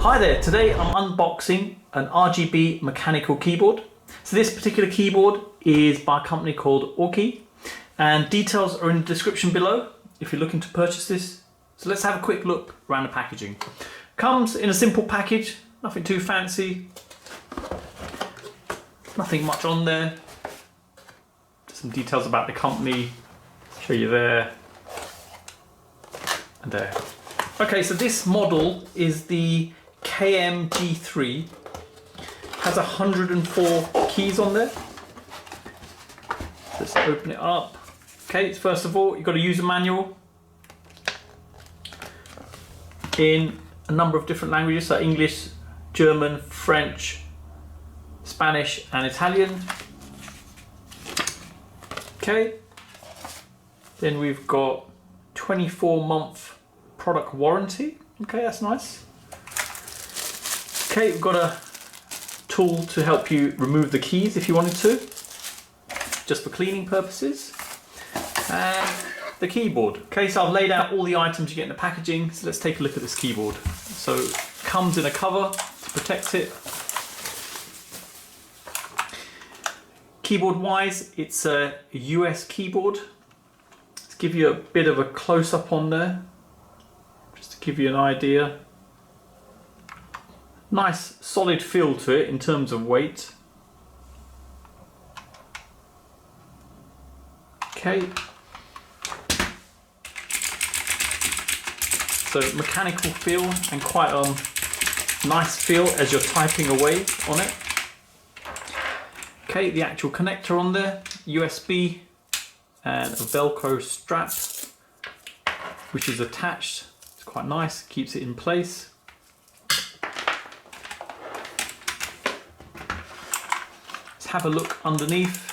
Hi there, today I'm unboxing an RGB mechanical keyboard. So this particular keyboard is by a company called Aukey, and details are in the description below if you're looking to purchase this. So let's have a quick look around the packaging. Comes in a simple package, nothing too fancy, nothing much on there. Some details about the company, show you there and there. Okay, so this model is the KM-G3, has 104 keys on there. Let's open it up. Okay, first of all, you've got a user manual in a number of different languages, so English, German, French, Spanish and Italian. Okay, then we've got 24-month product warranty. Okay, that's nice. Okay, we've got a tool to help you remove the keys if you wanted to, just for cleaning purposes. And the keyboard. Okay, so I've laid out all the items you get in the packaging, so let's take a look at this keyboard. So it comes in a cover to protect it. Keyboard wise, it's a US keyboard. Let's give you a bit of a close-up on there, just to give you an idea. Nice solid feel to it in terms of weight. Okay. So mechanical feel and quite a nice feel as you're typing away on it. Okay, the actual connector on there, USB and a Velcro strap which is attached. It's quite nice, keeps it in place. Let's have a look underneath.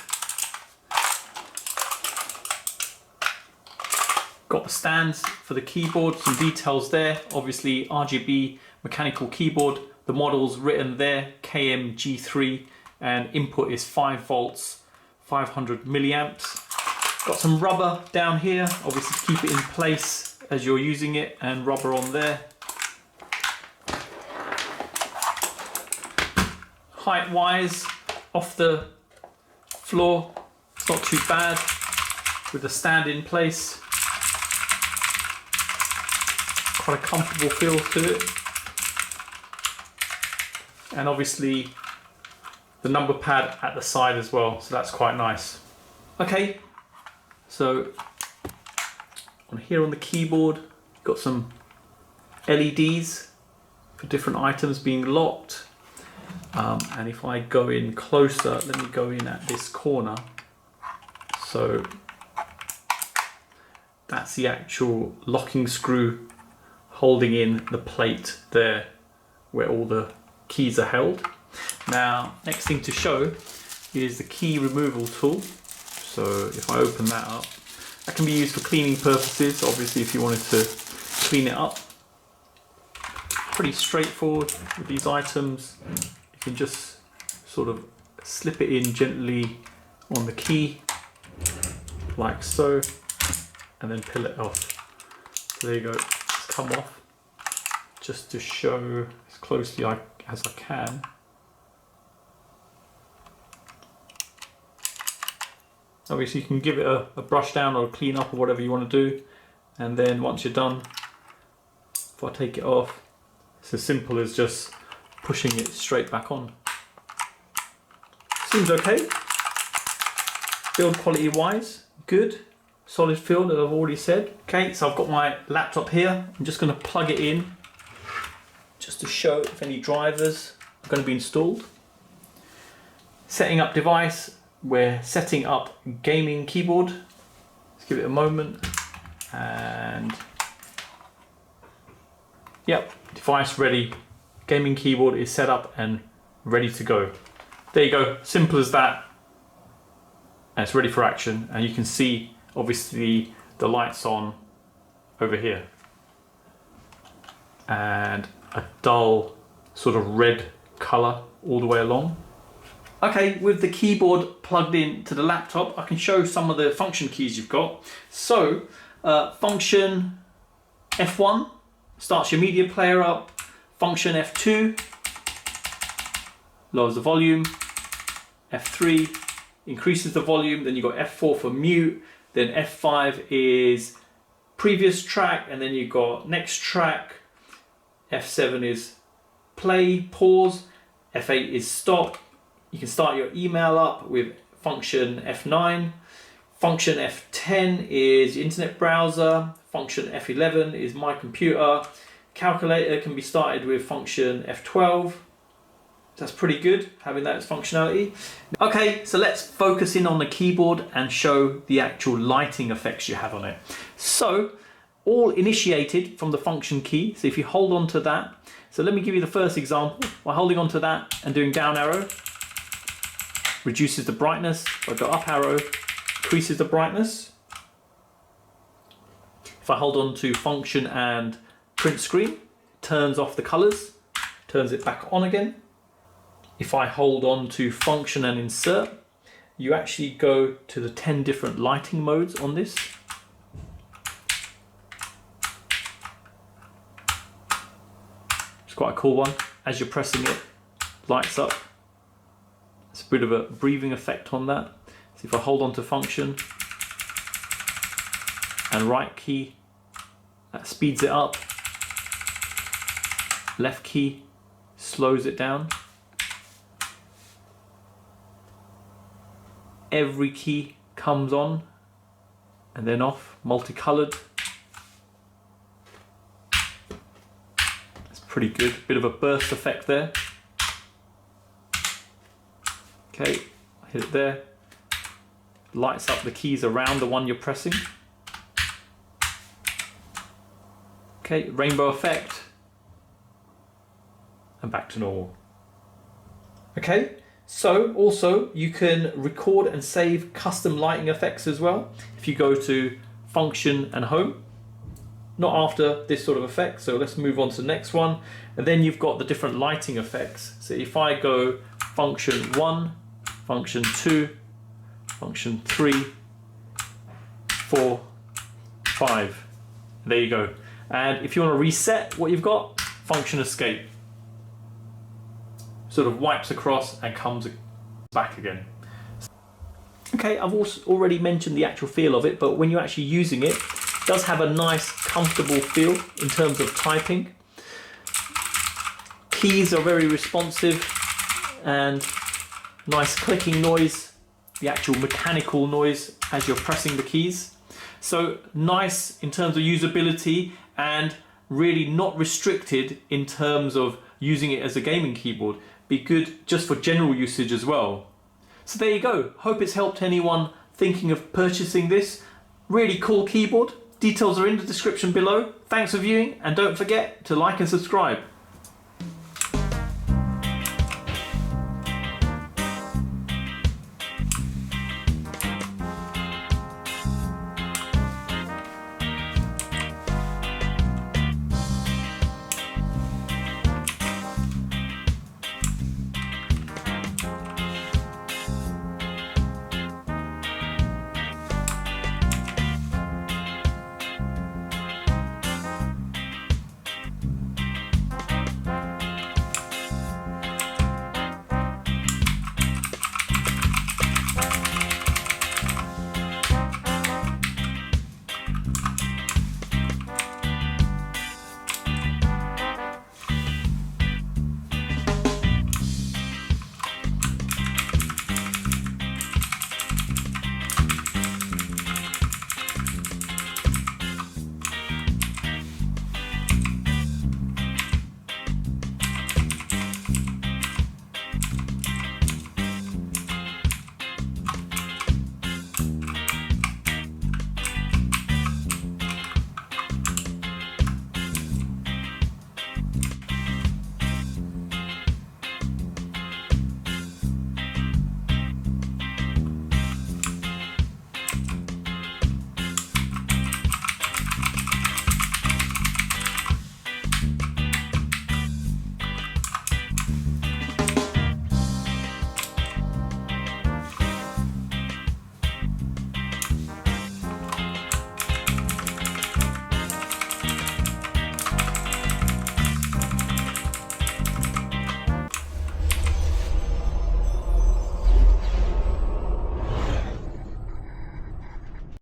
Got the stands for the keyboard, some details there. Obviously RGB mechanical keyboard. The model's written there, KM-G3, and input is 5 volts, 500 milliamps. Got some rubber down here, obviously to keep it in place as you're using it, and rubber on there. Height wise, off the floor, it's not too bad with the stand in place. Quite a comfortable feel to it. And obviously the number pad at the side as well, so that's quite nice. Okay, so on here on the keyboard, you've got some LEDs for different items being locked. And if I go in closer, let me go in at this corner. So that's the actual locking screw holding in the plate there where all the keys are held. Now, next thing to show is the key removal tool. So if I open that up, that can be used for cleaning purposes. Obviously, if you wanted to clean it up, pretty straightforward with these items. You can just sort of slip it in gently on the key, like so, and then peel it off. So there you go, it's come off. Just to show as closely as I can. Obviously you can give it a brush down or a clean up or whatever you want to do, and then once you're done, if I take it off, it's as simple as just pushing it straight back on. Seems okay. Build quality wise, good. Solid feel that I've already said. Okay, so I've got my laptop here. I'm just going to plug it in just to show if any drivers are going to be installed. Setting up device. We're setting up gaming keyboard. Let's give it a moment. And yep, device ready. Gaming keyboard is set up and ready to go. There you go, simple as that. And it's ready for action. And you can see obviously the lights on over here. And a dull sort of red color all the way along. Okay, with the keyboard plugged in to the laptop, I can show some of the function keys you've got. So, function F1 starts your media player up. Function F2 lowers the volume, F3 increases the volume, then you've got F4 for mute, then F5 is previous track, and then you've got next track, F7 is play, pause, F8 is stop. You can start your email up with function F9. Function F10 is internet browser. Function F11 is my computer. Calculator can be started with function F12. That's pretty good, having that as functionality. Okay, so let's focus in on the keyboard and show the actual lighting effects you have on it. So, all initiated from the function key. So if you hold on to that, so let me give you the first example. By holding on to that and doing down arrow, reduces the brightness. If I go up arrow, increases the brightness. If I hold on to function and print screen, turns off the colors, turns it back on again. If I hold on to function and insert, you actually go to the 10 different lighting modes on this. It's quite a cool one. As you're pressing it, lights up. It's a bit of a breathing effect on that. So if I hold on to function and right key, that speeds it up. Left key slows it down. Every key comes on and then off, multicolored. It's pretty good, bit of a burst effect there. Okay, I hit it there. Lights up the keys around the one you're pressing. Okay, rainbow effect. And back to normal. Okay. So also you can record and save custom lighting effects as well. If you go to function and home, not after this sort of effect. So let's move on to the next one. And then you've got the different lighting effects. So if I go function 1, function 2, function 3, 4, 5. There you go. And if you want to reset what you've got, function escape. Sort of wipes across and comes back again. Okay, I've also already mentioned the actual feel of it, but when you're actually using it, it does have a nice, comfortable feel in terms of typing. Keys are very responsive and nice clicking noise, the actual mechanical noise as you're pressing the keys. So nice in terms of usability and really not restricted in terms of using it as a gaming keyboard. Be good just for general usage as well. So there you go. Hope it's helped anyone thinking of purchasing this. Really cool keyboard. Details are in the description below. Thanks for viewing and don't forget to like and subscribe.